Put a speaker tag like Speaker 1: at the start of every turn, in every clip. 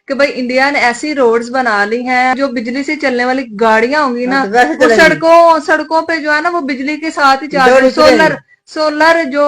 Speaker 1: कि भाई इंडिया ने ऐसी रोड्स बना ली हैं, जो बिजली से चलने वाली गाड़ियां होंगी ना,
Speaker 2: तो वैसे
Speaker 1: वो
Speaker 2: चलेंगी,
Speaker 1: सड़कों सड़कों पे जो है ना, वो बिजली के साथ ही चार्ज
Speaker 2: दौड़
Speaker 1: हो,
Speaker 2: चलेंगी,
Speaker 1: सोलर सोलर जो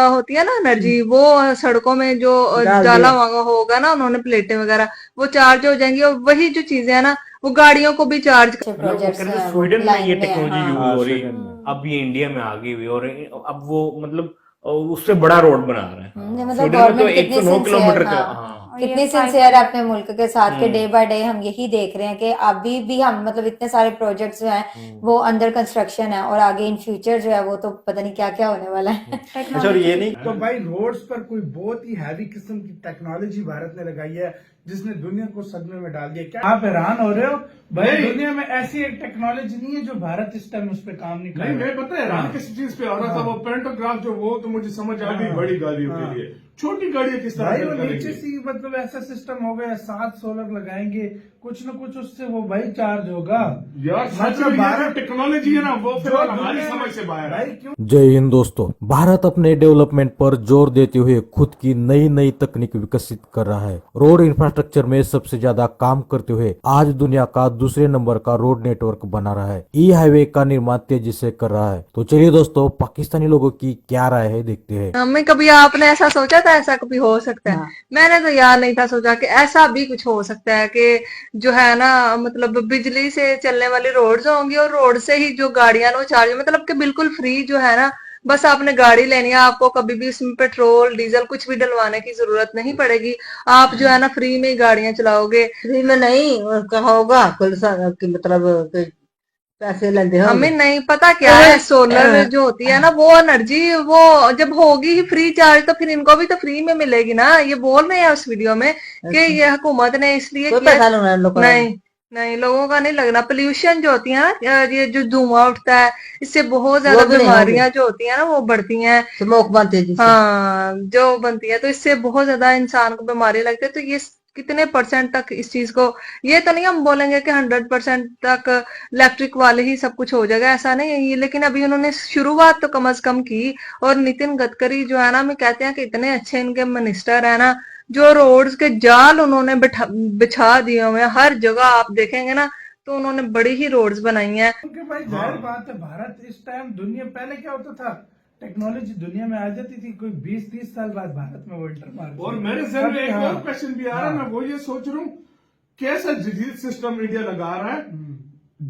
Speaker 1: होती है ना एनर्जी, वो सड़कों में जो
Speaker 2: डाल
Speaker 1: डाला
Speaker 2: दिया।
Speaker 1: हुआ होगा ना उन्होंने, प्लेटें वगैरह, वो चार्ज हो जाएंगी, और वही जो चीजें है ना, वो गाड़ियों को भी चार्ज।
Speaker 3: अच्छे
Speaker 4: मतलब वो
Speaker 3: प्रोजेक्ट्स
Speaker 4: कह
Speaker 3: जो
Speaker 4: रहे थे
Speaker 3: हैं वो
Speaker 4: स्वीडन में ये
Speaker 3: लाइन में है।
Speaker 4: टेक्नोलॉजी यूज
Speaker 3: हाँ।
Speaker 4: हो रही,
Speaker 5: स्वीडन में
Speaker 4: अब ये इंडिया में आ गई हुई, और अब वो मतलब उससे बड़ा रोड बना रहे हैं।
Speaker 3: मतलब
Speaker 4: स्वीडन में तो
Speaker 3: गवर्नमेंट
Speaker 4: एक
Speaker 3: कितनी
Speaker 4: तो 9
Speaker 3: सिंसियर,
Speaker 4: किलोमीटर का,
Speaker 3: हाँ
Speaker 4: हाँ।
Speaker 5: और ये
Speaker 3: कितनी
Speaker 5: फाइबर
Speaker 3: सिंसियर है अपने मुल्क के साथ के, डे
Speaker 4: हम्म
Speaker 3: बाय डे हम यही देख रहे हैं कि अभी भी हम मतलब इतने सारे प्रोजेक्ट्स जो हैं वो अंडर कंस्ट्रक्शन है, और आगे इन फ्यूचर जो है वो तो पता नहीं क्या क्या होने वाला है।
Speaker 5: अच्छा, और ये नहीं
Speaker 6: तो भाई रोड्स पर कोई बहुत ही हैवी किस्म की टेक्नोलॉजी भारत ने लगाई है, जिसने दुनिया को सदमे में डाल दिया। क्या आप हैरान हो रहे हो भाई? दुनिया में ऐसी एक टेक्नोलॉजी नहीं है जो भारत इस टाइम उस पर काम नहीं कर रहा।
Speaker 7: नहीं, मैं पता है हैरान किस चीज पे आ रहा था, वो पेंटोग्राफ जो, वो तो मुझे समझ आ गई बड़ी गाड़ियों के लिए। छोटी गाड़ियां किस
Speaker 6: भाई
Speaker 7: तरह
Speaker 6: वो
Speaker 7: करेंगे?
Speaker 6: नीचे सी मतलब ऐसा सिस्टम हो गया, 7 सोलर लगाएंगे, कुछ न कुछ उससे वो भाई चार्ज होगा।
Speaker 7: यार सच
Speaker 6: मतलब
Speaker 7: में
Speaker 6: भारत
Speaker 7: ये टेक्नोलॉजी है ना, वो
Speaker 6: जो
Speaker 7: फिलहाल हमारी
Speaker 6: दुनिया में-
Speaker 7: समझ से बाहर
Speaker 6: भाई
Speaker 7: है।
Speaker 6: क्यों
Speaker 8: जय हिंद दोस्तों। भारत अपने डेवलपमेंट पर जोर देते हुए खुद की नई नई तकनीक विकसित कर रहा है। रोड इंफ्रास्ट्रक्चर में सबसे ज्यादा काम करते हुए आज दुनिया का दूसरे नंबर का रोड नेटवर्क बना रहा है। ई हाईवे का निर्माण तेजी से कर रहा है। तो चलिए दोस्तों, पाकिस्तानी लोगों की क्या राय है देखते हैं।
Speaker 1: हमें कभी आपने ऐसा सोचा था ऐसा कभी हो सकता है? मैंने तो यार नहीं था सोचा कि ऐसा भी कुछ हो सकता है कि जो है ना, मतलब बिजली से चलने वाली रोड्स होंगी, और रोड से ही जो गाड़ियां ना वो चार्ज, मतलब कि बिल्कुल फ्री जो है ना, बस आपने गाड़ी लेनी है, आपको कभी भी इसमें पेट्रोल डीजल कुछ भी डलवाने की जरूरत नहीं पड़ेगी। आप जो है ना फ्री में ही गाड़ियां चलाओगे।
Speaker 2: फ्री में नहीं, कहा होगा कुल कि मतलब कि पैसे लेते
Speaker 1: हमें
Speaker 2: होंगे।
Speaker 1: नहीं पता क्या है, सोलर जो होती है ना वो एनर्जी, वो जब होगी ही फ्री चार्ज, तो फिर इनको भी तो फ्री में मिलेगी ना। ये बोल रहे हैं उस वीडियो में कि ये हुकूमत ने इसलिए
Speaker 2: कोई
Speaker 1: किया।
Speaker 2: पैसा लगना है लोगों का?
Speaker 1: नहीं नहीं, लोगों का नहीं लगना। पोल्यूशन जो होती है ना, ये जो धुआं उठता है, इससे बहुत ज्यादा
Speaker 2: वो भी नहीं
Speaker 1: बीमारियां जो होती है ना वो बढ़ती हैं।
Speaker 2: स्मोक बनती है जिससे।
Speaker 1: हाँ, जो बनती है, तो इससे बहुत ज्यादा इंसान को बीमारी लगती है। तो ये कितने परसेंट तक इस चीज को, ये तो नहीं हम बोलेंगे कि 100% तक इलेक्ट्रिक वाले ही सब कुछ हो जाएगा, ऐसा नहीं है ये। लेकिन अभी उन्होंने शुरुआत तो कम से कम की। और नितिन गडकरी जो है ना, हमें कहते हैं कि इतने अच्छे इनके मिनिस्टर है ना, जो रोड्स के जाल उन्होंने बिछा दिए हुए हैं हर जगह, आप देखेंगे ना तो उन्होंने बड़ी ही रोड्स बनाई हैं।
Speaker 6: क्योंकि भाई जाहिर बात है, भारत इस टाइम दुनिया, पहले क्या होता था, टेक्नोलॉजी दुनिया में आ जाती थी, कोई 20-30 साल बाद भारत में वो इंटर मार।
Speaker 7: और मेरे जहन में एक और क्वेश्चन भी आ रहा है, मैं वो ये सोच रहा हूँ, कैसा जदीद सिस्टम इंडिया लगा रहा है?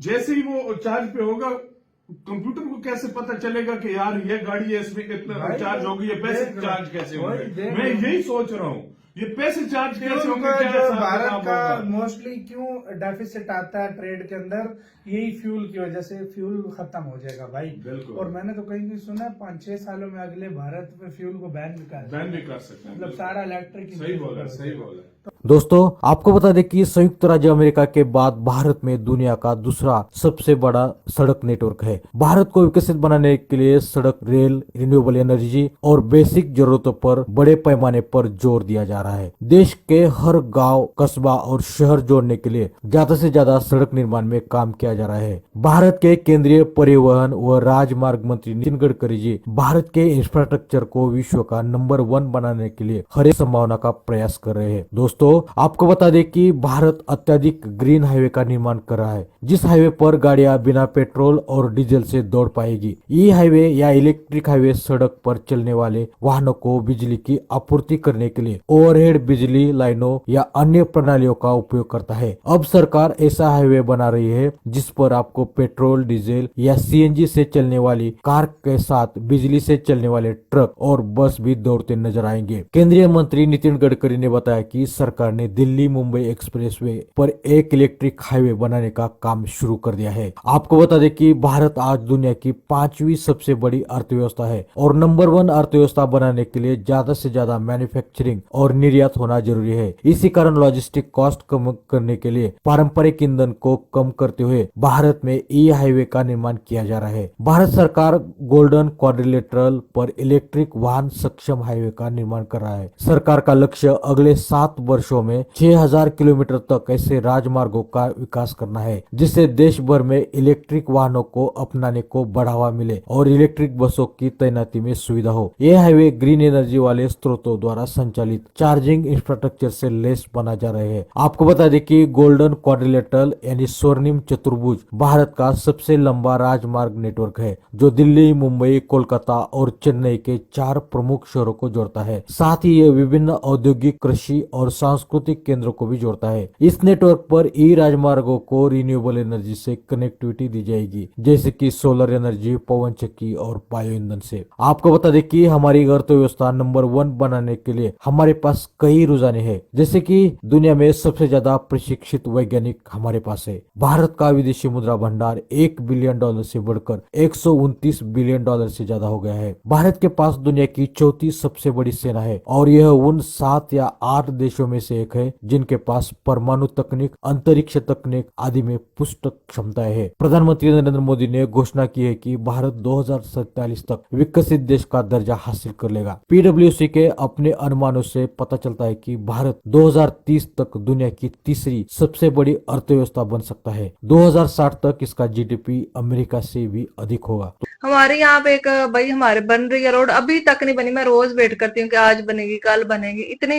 Speaker 7: जैसे ही वो चार्ज पे होगा, कंप्यूटर को कैसे पता चलेगा कि यार ये गाड़ी है, इसमें इतना चार्ज होगी, ये पैसे चार्ज कैसे होंगे? मैं यही सोच रहा हूँ, ये पैसे चार्ज कैसे होंगे? क्या
Speaker 6: जो
Speaker 7: हिसाब
Speaker 6: भारत
Speaker 7: किताब
Speaker 6: का
Speaker 7: होगा?
Speaker 6: मोस्टली क्यों डेफिसिट आता है ट्रेड के अंदर, यही फ्यूल की वजह से। फ्यूल खत्म हो जाएगा भाई,
Speaker 7: बिल्कुल।
Speaker 6: और मैंने तो कहीं नहीं सुना 5-6 सालों में अगले भारत में फ्यूल को बैन भी कर
Speaker 7: सकते हैं,
Speaker 6: मतलब सारा इलेक्ट्रिक।
Speaker 7: सही बोला, सही बोला।
Speaker 8: दोस्तों, आपको बता दें कि संयुक्त राज्य अमेरिका के बाद भारत में दुनिया का दूसरा सबसे बड़ा सड़क नेटवर्क है। भारत को विकसित बनाने के लिए सड़क, रेल, रिन्यूएबल एनर्जी और बेसिक जरूरतों पर बड़े पैमाने पर जोर दिया जा रहा है। देश के हर गांव, कस्बा और शहर जोड़ने के लिए ज्यादा से ज्यादा सड़क निर्माण में काम किया जा रहा है। भारत के केंद्रीय परिवहन व राजमार्ग मंत्री नितिन गडकरी जी भारत के इंफ्रास्ट्रक्चर को विश्व का नंबर 1 बनाने के लिए हर एक संभावना का प्रयास कर रहे हैं। दोस्तों, आपको बता दें कि भारत अत्यधिक ग्रीन हाईवे का निर्माण कर रहा है, जिस हाईवे पर गाड़ियां बिना पेट्रोल और डीजल से दौड़ पाएगी। ई हाईवे या इलेक्ट्रिक हाईवे सड़क पर चलने वाले वाहनों को बिजली की आपूर्ति करने के लिए ओवरहेड बिजली लाइनों या अन्य प्रणालियों का उपयोग करता है। अब सरकार ऐसा हाईवे बना रही है जिस पर आपको पेट्रोल, डीजल या सीएनजी से चलने वाली कार के साथ बिजली से चलने वाले ट्रक और बस भी दौड़ते नजर आएंगे। केंद्रीय मंत्री नितिन गडकरी ने बताया कि सरकार ने दिल्ली मुंबई एक्सप्रेसवे पर एक इलेक्ट्रिक हाईवे बनाने का काम शुरू कर दिया है। आपको बता दें कि भारत आज दुनिया की 5वीं सबसे बड़ी अर्थव्यवस्था है और नंबर 1 अर्थव्यवस्था बनाने के लिए ज्यादा से ज्यादा मैन्युफैक्चरिंग और निर्यात होना जरूरी है। इसी कारण लॉजिस्टिक कॉस्ट कम करने के लिए पारंपरिक ईंधन को कम करते हुए भारत में ई हाईवे का निर्माण किया जा रहा है। भारत सरकार गोल्डन क्वाड्रिलेटरल पर इलेक्ट्रिक वाहन सक्षम हाईवे का निर्माण कर रहा है। सरकार का लक्ष्य अगले 7 वर्ष वर्षों में 6000 किलोमीटर तक ऐसे राजमार्गों का विकास करना है, जिससे देश भर में इलेक्ट्रिक वाहनों को अपनाने को बढ़ावा मिले और इलेक्ट्रिक बसों की तैनाती में सुविधा हो। ये हाईवे ग्रीन एनर्जी वाले स्रोतों द्वारा संचालित चार्जिंग इंफ्रास्ट्रक्चर से लेस बना जा रहे हैं। आपको बता दें कि गोल्डन क्वाड्रिलेटरल यानी स्वर्णिम चतुर्भुज भारत का सबसे लंबा राजमार्ग नेटवर्क है, जो दिल्ली, मुंबई, कोलकाता और चेन्नई के 4 प्रमुख शहरों को जोड़ता है। साथ ही ये विभिन्न औद्योगिक, कृषि और सांस्कृतिक केंद्रों को भी जोड़ता है। इस नेटवर्क पर ई राजमार्गों को रिन्यूएबल एनर्जी से कनेक्टिविटी दी जाएगी, जैसे कि सोलर एनर्जी, पवन चक्की और बायो ईंधन से। आपको बता दें कि हमारी अर्थव्यवस्था नंबर 1 बनाने के लिए हमारे पास कई रुझाने हैं, जैसे कि दुनिया में सबसे ज्यादा प्रशिक्षित वैज्ञानिक हमारे पास है। भारत का विदेशी मुद्रा भंडार $1 बिलियन से बढ़कर $129 बिलियन से ज्यादा हो गया है। भारत के पास दुनिया की चौथी सबसे बड़ी सेना है और यह उन 7 या 8 देशों में से एक है जिनके पास परमाणु तकनीक, अंतरिक्ष तकनीक आदि में पुष्ट क्षमताएं है। प्रधानमंत्री नरेंद्र मोदी ने घोषणा की है कि भारत 2047 तक विकसित देश का दर्जा हासिल कर लेगा। PwC के अपने अनुमानों से पता चलता है कि भारत 2030 तक दुनिया की तीसरी सबसे बड़ी अर्थव्यवस्था बन सकता है। 2060 तक इसका GDP अमेरिका से भी अधिक होगा।
Speaker 1: हमारे यहाँ पे एक भाई हमारे बन रही है रोड, अभी तक नहीं बनी। मैं रोज वेट करती हूँ कि आज बनेगी, कल बनेगी। इतनी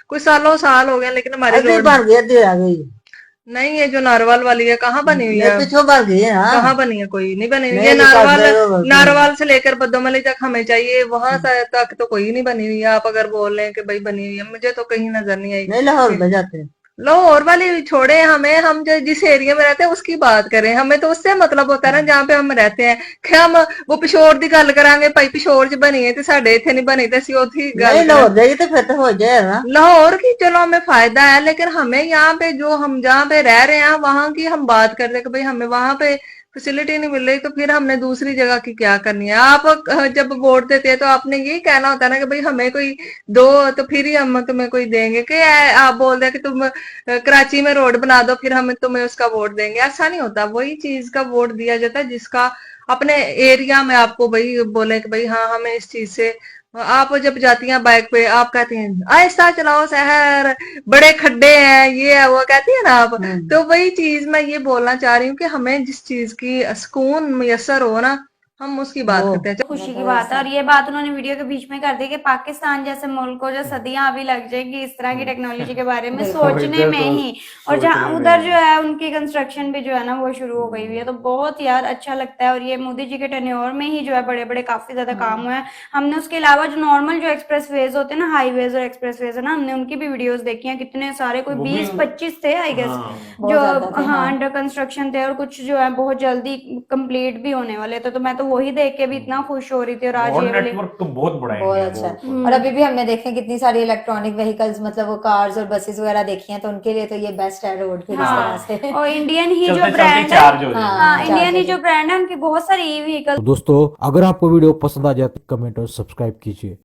Speaker 1: कोई सालों साल हो गया लेकिन हमारी
Speaker 2: अभी
Speaker 1: रोड
Speaker 2: बन गई, अधी आ गई।
Speaker 1: नहीं है। जो नारवाल वाली है कहाँ बनी हुई है?
Speaker 2: पिछो बन गई है। हाँ,
Speaker 1: कहाँ बनी है? कोई नहीं बनी हुई
Speaker 2: नहीं,
Speaker 1: है।
Speaker 2: निकाल दे वो बनी।
Speaker 1: नारवाल से लेकर बदोमली तक हमें चाहिए, वहां तक तो कोई नहीं बनी हुई है। आप अगर बोल रहे हैं कि भाई बनी हुई है, मुझे तो कहीं नजर नहीं आई।
Speaker 2: नहीं, लाहौर में जाते हैं।
Speaker 1: लाहौर वाली छोड़े हमें, हम जो जिस एरिया में रहते हैं उसकी बात करें। हमें तो उससे मतलब होता है ना जहाँ पे हम रहते हैं। कि हम वो पिशोर की गल करांगे, भाई पिशोर च बनी है तो साडे इथे नहीं बनी, तो ਅਸੀਂ ਉਹਦੀ गल
Speaker 2: नहीं, लाहौर जाएगी तो फिर तो हो जाएगा ना।
Speaker 1: लाहौर की चलो हमें फायदा है, लेकिन हमें यहाँ पे जो हम जहाँ पे रह रहे हैं वहां की हम बात करते हैं कि भाई हमें वहां पे फैसिलिटी नहीं मिल रही, तो फिर हमने दूसरी जगह की क्या करनी है। आप जब वोट देते हैं तो आपने यही कहना होता है ना कि भाई हमें कोई दो, तो फिर ही हम तुम्हें कोई देंगे। कि आप बोल रहे कि तुम कराची में रोड बना दो फिर हम तुम्हें उसका वोट देंगे। ऐसा नहीं होता। वही चीज का वोट दिया जाता है जिसका अपने एरिया में आपको भाई बोले कि भाई हाँ हमें इस चीज से। आप जब जाती हैं बाइक पे, आप कहती हैं आहिस्ता चलाओ शहर, बड़े खड्डे हैं, ये है वो, कहती है ना आप। तो वही चीज मैं ये बोलना चाह रही हूँ कि हमें जिस चीज की सुकून मैसर हो ना, हम उसकी बात करते हैं।
Speaker 5: खुशी की बात है। और ये बात उन्होंने वीडियो के बीच में कर दी कि पाकिस्तान जैसे मुल्क को जो सदियां अभी लग जाएगी इस तरह की टेक्नोलॉजी के बारे में सोचने में ही, और जहाँ उधर जो है उनकी कंस्ट्रक्शन भी जो है ना वो शुरू हो गई हुई है। तो बहुत यार अच्छा लगता है। और ये मोदी जी के टेन्योर में ही जो है बड़े बड़े काफी ज्यादा काम हुए हैं। हमने उसके अलावा जो नॉर्मल जो एक्सप्रेस वेज होते हैं ना, हाईवेज और एक्सप्रेस वेज है ना, हमने उनकी भी वीडियोज देखी है। कितने सारे, कोई 20-25 थे आई गेस जो हाँ अंडर कंस्ट्रक्शन थे, और कुछ जो है बहुत जल्दी कंप्लीट भी होने वाले थे। तो मैं तो वही देख के भी इतना खुश हो रही थी। और आज ये वाले
Speaker 4: नेटवर्क तो बहुत बड़ा है
Speaker 3: बहुत
Speaker 4: इंडिया
Speaker 3: अच्छा
Speaker 4: वो।
Speaker 3: है। और अभी भी हमने देखे कितनी सारी इलेक्ट्रॉनिक व्हीकल्स, मतलब वो कार्स और बसेस वगैरह देखी हैं, तो उनके लिए तो ये बेस्ट है रोड फिर इस तरह से।
Speaker 5: और इंडियन ही जो
Speaker 4: चलते
Speaker 5: ब्रांड
Speaker 4: चलते
Speaker 5: है,
Speaker 4: चार्ज हो जाए।
Speaker 5: हाँ इंडियन ही जो ब्रांड है उनकी बहुत सारी ई व्हीकल।
Speaker 8: दोस्तों, अगर आपको वीडियो पसंद आ जाए तो कमेंट और सब्सक्राइब कीजिए।